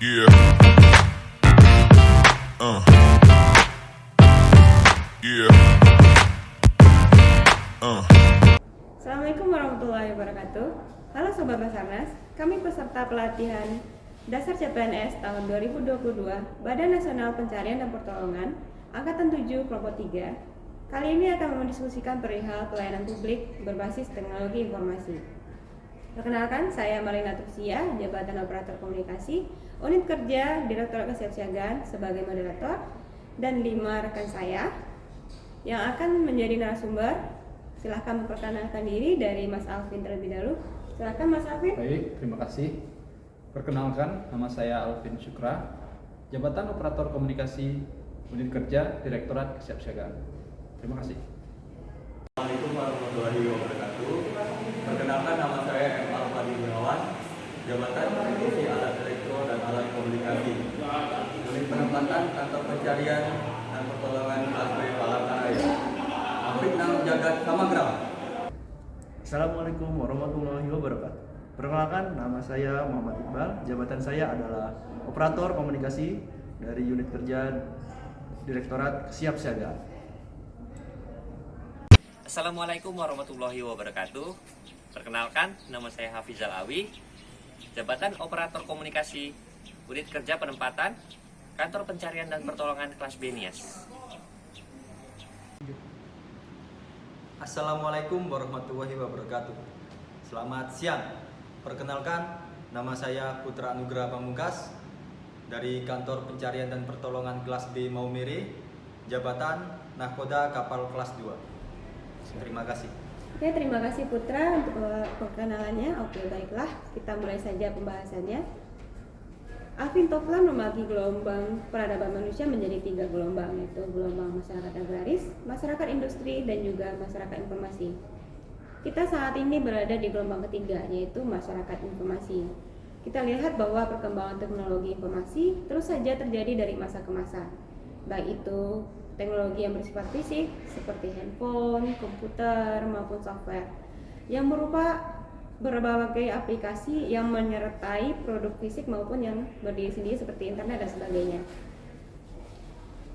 Yeah. Yeah. Assalamualaikum warahmatullahi wabarakatuh. Halo Sobat Basarnas, kami peserta pelatihan Dasar CPNS tahun 2022 Badan Nasional Pencarian dan Pertolongan Angkatan 7 Kelompok 3. Kali ini akan mendiskusikan perihal pelayanan publik berbasis teknologi informasi. Perkenalkan, saya Marina Tupsia, Jabatan Operator Komunikasi, Unit Kerja Direktorat Kesiapsiagaan sebagai moderator, dan 5 rekan saya yang akan menjadi narasumber. Silahkan memperkenalkan diri dari Mas Alvin terlebih dahulu. Silahkan Mas Alvin. Baik, terima kasih. Perkenalkan, nama saya Alvin Syukra, Jabatan Operator Komunikasi, Unit Kerja Direktorat Kesiapsiagaan. Terima kasih. Assalamualaikum warahmatullahi wabarakatuh. Perkenalkan, nama saya M. Alfadi Gunawan, Jabatan Teknisi Alat Elektro dan Alat Komunikasi, Unit Penempatan Kantor Pencarian dan Pertolongan kelas B Palangkaraya, Aprik Nang Jagat Samagra. Assalamualaikum warahmatullahi wabarakatuh. Perkenalkan, nama saya Muhammad Iqbal. Jabatan saya adalah Operator Komunikasi dari Unit Kerja Direktorat Kesiapsiagaan. Assalamualaikum warahmatullahi wabarakatuh. Perkenalkan, nama saya Hafizal Awi, Jabatan Operator Komunikasi, Unit Kerja Penempatan, Kantor Pencarian dan Pertolongan kelas B Nias. Assalamualaikum warahmatullahi wabarakatuh. Selamat siang. Perkenalkan, nama saya Putra Anugrah Pamungkas dari Kantor Pencarian dan Pertolongan kelas B Maumere, Jabatan Nahkoda Kapal kelas 2. Terima kasih. Oke, terima kasih Putra untuk perkenalannya. Oke, baiklah, kita mulai saja pembahasannya. Alvin Toflan membagi gelombang peradaban manusia menjadi 3 gelombang, yaitu gelombang masyarakat agraris, masyarakat industri, dan juga masyarakat informasi. Kita saat ini berada di gelombang ketiga, yaitu masyarakat informasi. Kita lihat bahwa perkembangan teknologi informasi terus saja terjadi dari masa ke masa, baik itu teknologi yang bersifat fisik seperti handphone, komputer, maupun software yang berupa berbagai aplikasi yang menyertai produk fisik maupun yang berdiri sendiri seperti internet dan sebagainya.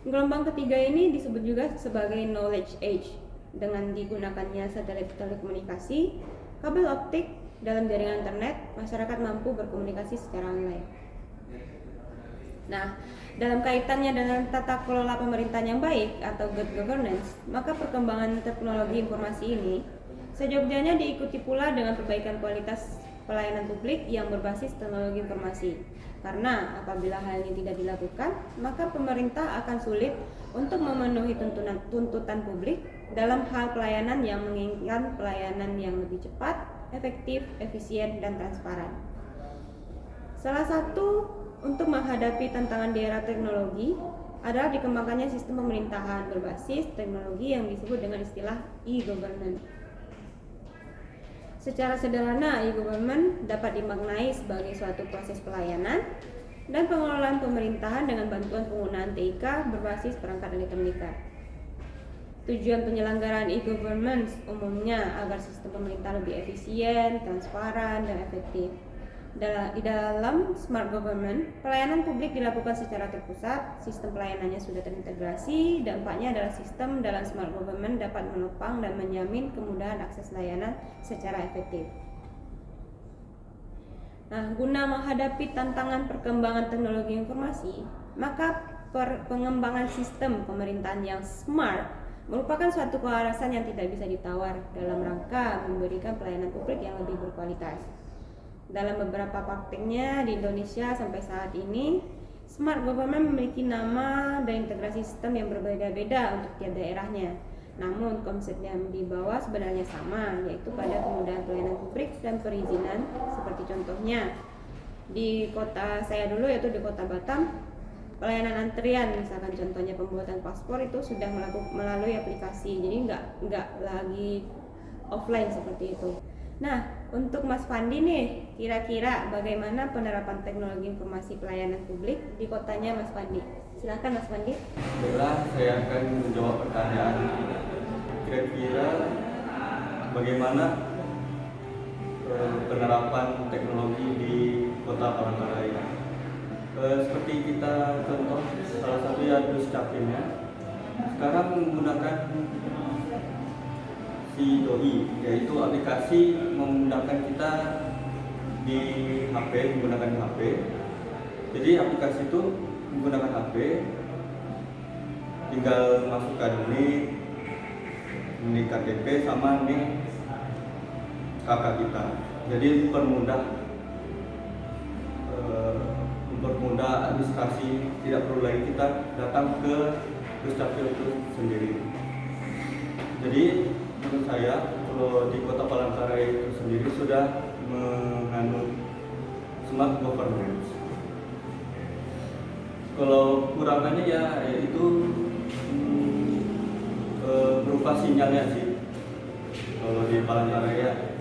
Gelombang ketiga ini disebut juga sebagai knowledge age dengan digunakannya satelit telekomunikasi, kabel optik dalam jaringan internet, masyarakat mampu berkomunikasi secara online. Nah, dalam kaitannya dengan tata kelola pemerintahan yang baik atau good governance, maka perkembangan teknologi informasi ini seyogyanya diikuti pula dengan perbaikan kualitas pelayanan publik yang berbasis teknologi informasi. Karena apabila hal ini tidak dilakukan, maka pemerintah akan sulit untuk memenuhi tuntutan publik dalam hal pelayanan yang menginginkan pelayanan yang lebih cepat, efektif, efisien, dan transparan. Salah satu untuk menghadapi tantangan di era teknologi adalah dikembangkannya sistem pemerintahan berbasis teknologi yang disebut dengan istilah e-government. Secara sederhana, e-government dapat dimaknai sebagai suatu proses pelayanan dan pengelolaan pemerintahan dengan bantuan penggunaan TIK berbasis perangkat elektronika. Tujuan penyelenggaraan e-government umumnya agar sistem pemerintah lebih efisien, transparan, dan efektif. Di dalam smart government, pelayanan publik dilakukan secara terpusat, sistem pelayanannya sudah terintegrasi. Dampaknya adalah sistem dalam smart government dapat menopang dan menjamin kemudahan akses layanan secara efektif. Nah, guna menghadapi tantangan perkembangan teknologi informasi, maka pengembangan sistem pemerintahan yang smart merupakan suatu kewarasan yang tidak bisa ditawar dalam rangka memberikan pelayanan publik yang lebih berkualitas. Dalam beberapa praktiknya di Indonesia sampai saat ini, smart government memiliki nama dan integrasi sistem yang berbeda-beda untuk tiap daerahnya. Namun konsep yang dibawa sebenarnya sama, yaitu pada kemudahan pelayanan publik dan perizinan. Seperti contohnya di kota saya dulu, yaitu di kota Batam, pelayanan antrian, misalkan contohnya pembuatan paspor itu sudah melalui aplikasi, jadi nggak lagi offline seperti itu. Nah, untuk Mas Fandi nih, kira-kira bagaimana penerapan teknologi informasi pelayanan publik di kotanya Mas Fandi? Silakan Mas Fandi. Baiklah, saya akan menjawab pertanyaan. Kira-kira bagaimana penerapan teknologi di Kota Palangkaraya? Seperti kita contoh salah satunya Duscapilnya sekarang menggunakan si Doi, yaitu aplikasi memudahkan kita di HP, menggunakan HP. Jadi aplikasi itu menggunakan HP, tinggal masukkan nik KTP sama nik kakak kita. Jadi mempermudah administrasi, tidak perlu lagi kita datang ke Duscapil itu sendiri. Jadi menurut saya kalau di Kota Palangkaraya itu sendiri sudah menganut smart governance. Kalau kurangannya ya itu berupa sinyalnya sih. Kalau di Palangkaraya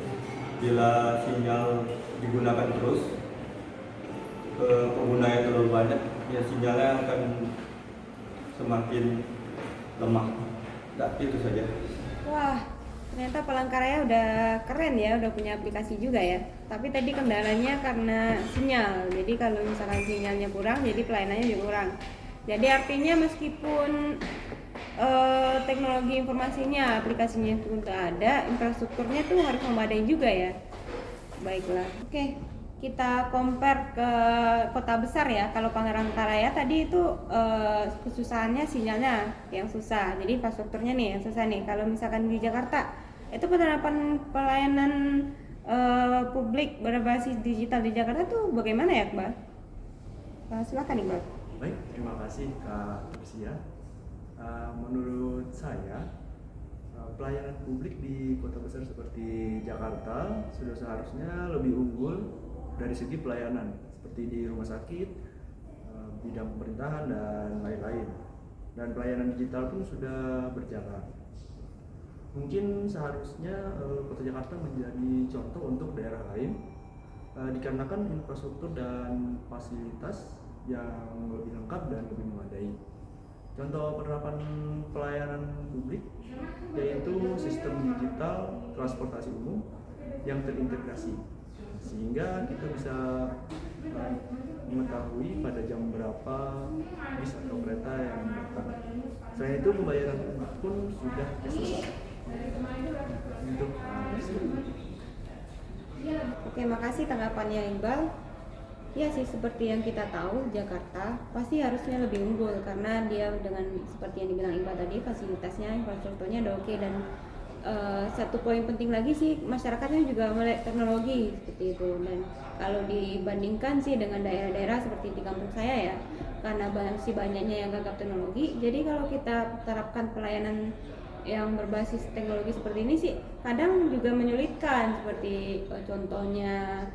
bila sinyal digunakan terus, penggunanya terlalu banyak, ya sinyalnya akan semakin lemah. Nah, itu saja. Wah, ternyata Palangkaraya udah keren ya, udah punya aplikasi juga ya. Tapi tadi kendalanya karena sinyal. Jadi kalau misalkan sinyalnya kurang, jadi pelayanannya juga kurang. Jadi artinya meskipun teknologi informasinya, aplikasinya itu udah ada, infrastrukturnya tuh harus memadai juga ya. Baiklah, oke. Kita compare ke kota besar ya. Kalau Palangkaraya tadi itu kesusahannya sinyalnya yang susah. Jadi infrastrukturnya nih yang susah nih. Kalau misalkan di Jakarta itu penerapan pelayanan publik berbasis digital di Jakarta tuh bagaimana ya, Iqbal? Silakan Iqbal. Baik, terima kasih Kak Lucia. Menurut saya pelayanan publik di kota besar seperti Jakarta sudah seharusnya lebih unggul dari segi pelayanan seperti di rumah sakit, bidang pemerintahan dan lain-lain. Dan pelayanan digital pun sudah berjalan. Mungkin seharusnya kota Jakarta menjadi contoh untuk daerah lain dikarenakan infrastruktur dan fasilitas yang lebih lengkap dan lebih memadai. Contoh penerapan pelayanan publik yaitu sistem digital transportasi umum yang terintegrasi, sehingga kita bisa mengetahui pada jam berapa bis atau kereta yang datang. Selain itu pembayaran pun sudah cashless. Untuk Oke, makasih tanggapannya Iqbal. Ya sih, seperti yang kita tahu, Jakarta pasti harusnya lebih unggul karena dia dengan seperti yang dibilang Iqbal tadi, fasilitasnya, infrastrukturnya udah oke. Dan satu poin penting lagi sih, masyarakatnya juga melek teknologi seperti itu. Dan kalau dibandingkan sih dengan daerah-daerah seperti di kampung saya ya, karena masih banyaknya yang gagap teknologi, jadi kalau kita terapkan pelayanan yang berbasis teknologi seperti ini sih kadang juga menyulitkan, seperti contohnya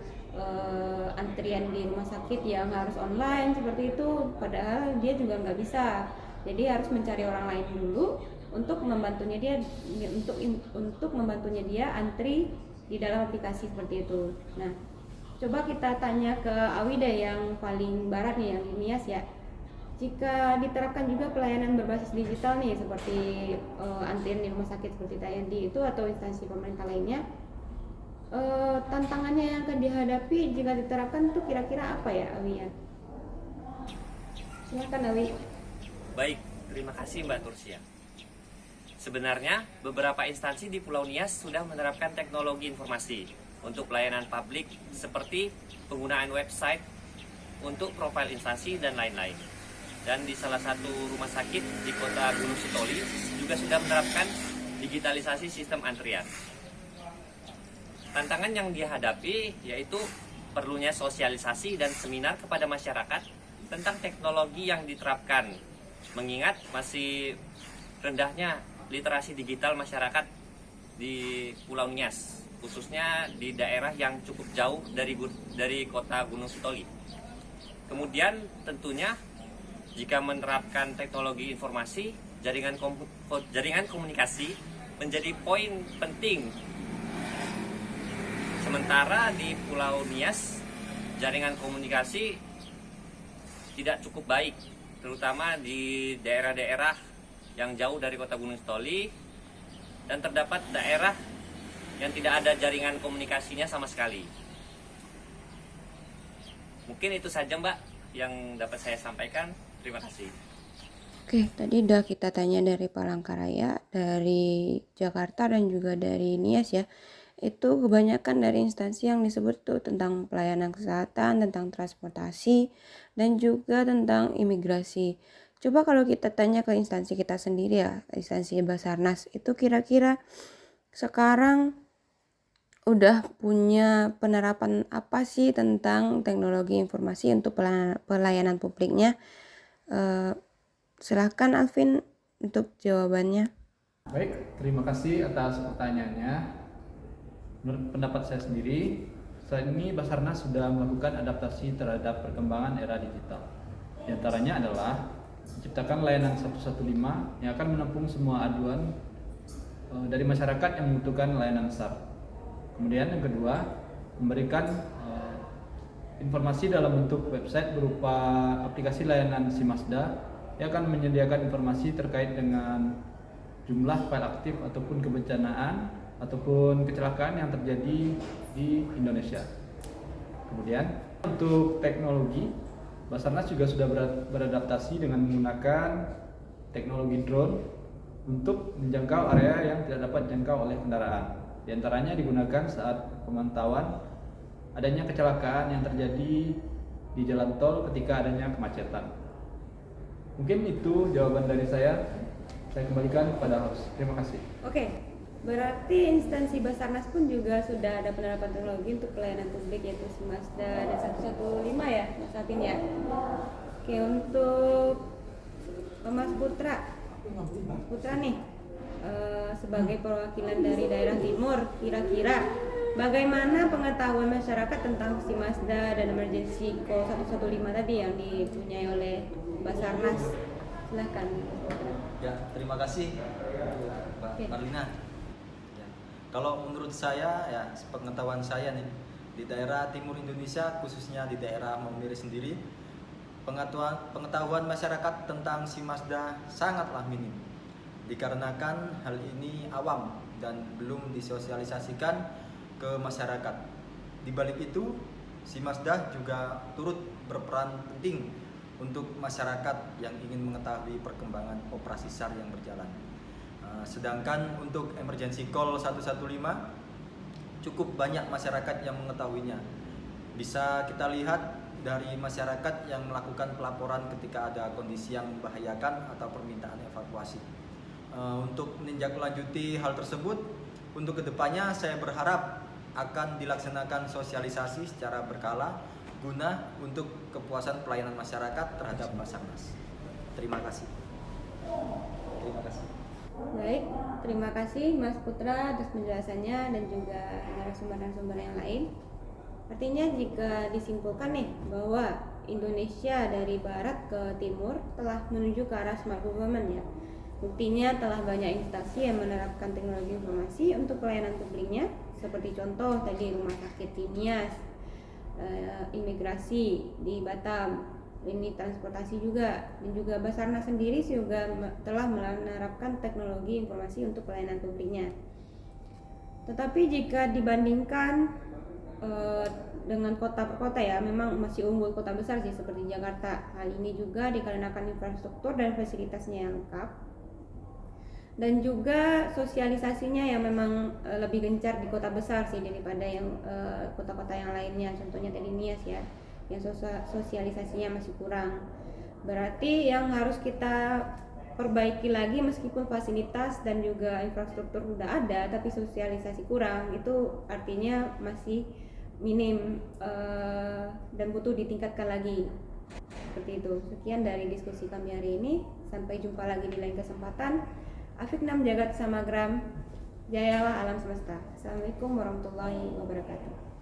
antrian di rumah sakit yang harus online seperti itu, padahal dia juga nggak bisa, jadi harus mencari orang lain dulu untuk membantunya dia untuk membantunya dia antri di dalam aplikasi seperti itu. Nah, coba kita tanya ke Awi deh yang paling barat nih, yang di Nias ya. Jika diterapkan juga pelayanan berbasis digital nih seperti antrian di rumah sakit seperti TNI itu atau instansi pemerintah lainnya, tantangannya yang akan dihadapi jika diterapkan itu kira-kira apa ya, Awi ya? Silakan Awi. Baik, terima kasih Mbak Tursia. Sebenarnya, beberapa instansi di Pulau Nias sudah menerapkan teknologi informasi untuk pelayanan publik seperti penggunaan website untuk profil instansi dan lain-lain. Dan di salah satu rumah sakit di kota Gunung Sitoli juga sudah menerapkan digitalisasi sistem antrian. Tantangan yang dihadapi yaitu perlunya sosialisasi dan seminar kepada masyarakat tentang teknologi yang diterapkan, mengingat masih rendahnya literasi digital masyarakat di Pulau Nias, khususnya di daerah yang cukup jauh dari kota Gunung Sitoli. Kemudian tentunya jika menerapkan teknologi informasi, jaringan komunikasi menjadi poin penting. Sementara di Pulau Nias, jaringan komunikasi tidak cukup baik, terutama di daerah-daerah yang jauh dari kota Gunung Sitoli, dan terdapat daerah yang tidak ada jaringan komunikasinya sama sekali. Mungkin itu saja Mbak yang dapat saya sampaikan. Terima kasih. Oke, tadi udah kita tanya dari Palangkaraya, dari Jakarta, dan juga dari Nias ya. Itu kebanyakan dari instansi yang disebut tuh tentang pelayanan kesehatan, tentang transportasi, dan juga tentang imigrasi. Coba kalau kita tanya ke instansi kita sendiri ya, instansi Basarnas, itu kira-kira sekarang udah punya penerapan apa sih tentang teknologi informasi untuk pelayanan publiknya? Silahkan Alvin untuk jawabannya. Baik, terima kasih atas pertanyaannya. Menurut pendapat saya sendiri, saat ini Basarnas sudah melakukan adaptasi terhadap perkembangan era digital. Di antaranya adalah menciptakan layanan 115 yang akan menampung semua aduan dari masyarakat yang membutuhkan layanan SAR. Kemudian yang kedua, memberikan informasi dalam bentuk website berupa aplikasi layanan SIMASDA yang akan menyediakan informasi terkait dengan jumlah file aktif ataupun kebencanaan ataupun kecelakaan yang terjadi di Indonesia. Kemudian untuk teknologi, Basarnas juga sudah beradaptasi dengan menggunakan teknologi drone untuk menjangkau area yang tidak dapat dijangkau oleh kendaraan. Di antaranya digunakan saat pemantauan adanya kecelakaan yang terjadi di jalan tol ketika adanya kemacetan. Mungkin itu jawaban dari saya. Saya kembalikan kepada host. Terima kasih. Oke, berarti instansi Basarnas pun juga sudah ada penerapan teknologi untuk pelayanan publik, yaitu SIMASDA dan 115 ya, Mas Apin ya. Oke, untuk Mas Putra nih, sebagai perwakilan dari daerah timur, kira-kira bagaimana pengetahuan masyarakat tentang SIMASDA dan emergency call 115 tadi yang dipunyai oleh Basarnas? Silahkan. Ya, terima kasih Mbak Marlina. Ya. Kalau menurut saya, ya pengetahuan saya nih, di daerah timur Indonesia, khususnya di daerah Maumere sendiri, pengetahuan masyarakat tentang SIMASDA sangatlah minim. Dikarenakan hal ini awam dan belum disosialisasikan ke masyarakat. Di balik itu, SIMASDA juga turut berperan penting untuk masyarakat yang ingin mengetahui perkembangan operasi SAR yang berjalan. Sedangkan untuk emergency call 115 cukup banyak masyarakat yang mengetahuinya. Bisa kita lihat dari masyarakat yang melakukan pelaporan ketika ada kondisi yang membahayakan atau permintaan evakuasi. Untuk menindaklanjuti hal tersebut, untuk kedepannya saya berharap akan dilaksanakan sosialisasi secara berkala guna untuk kepuasan pelayanan masyarakat terhadap Basarnas. Terima kasih. Terima kasih. Baik, terima kasih Mas Putra atas penjelasannya dan juga narasumber-narasumber yang lain. Artinya jika disimpulkan nih bahwa Indonesia dari barat ke timur telah menuju ke arah smart government ya. Buktinya telah banyak instansi yang menerapkan teknologi informasi untuk pelayanan publiknya, seperti contoh tadi rumah sakit di Nias, imigrasi di Batam, ini transportasi juga, dan juga Basarnas sendiri juga telah menerapkan teknologi informasi untuk pelayanan publiknya. Tetapi jika dibandingkan dengan kota per kota ya, memang masih unggul kota besar sih seperti Jakarta. Hal ini juga dikarenakan infrastruktur dan fasilitasnya yang lengkap, dan juga sosialisasinya yang memang lebih gencar di kota besar sih daripada yang kota-kota yang lainnya. Contohnya tadi Nias ya, yang sosialisasinya masih kurang. Berarti yang harus kita perbaiki lagi, meskipun fasilitas dan juga infrastruktur udah ada tapi sosialisasi kurang, itu artinya masih minim dan butuh ditingkatkan lagi. Seperti itu. Sekian dari diskusi kami hari ini. Sampai jumpa lagi di lain kesempatan. Afik Nam Jagat Samagram, jayalah alam semesta. Assalamualaikum warahmatullahi wabarakatuh.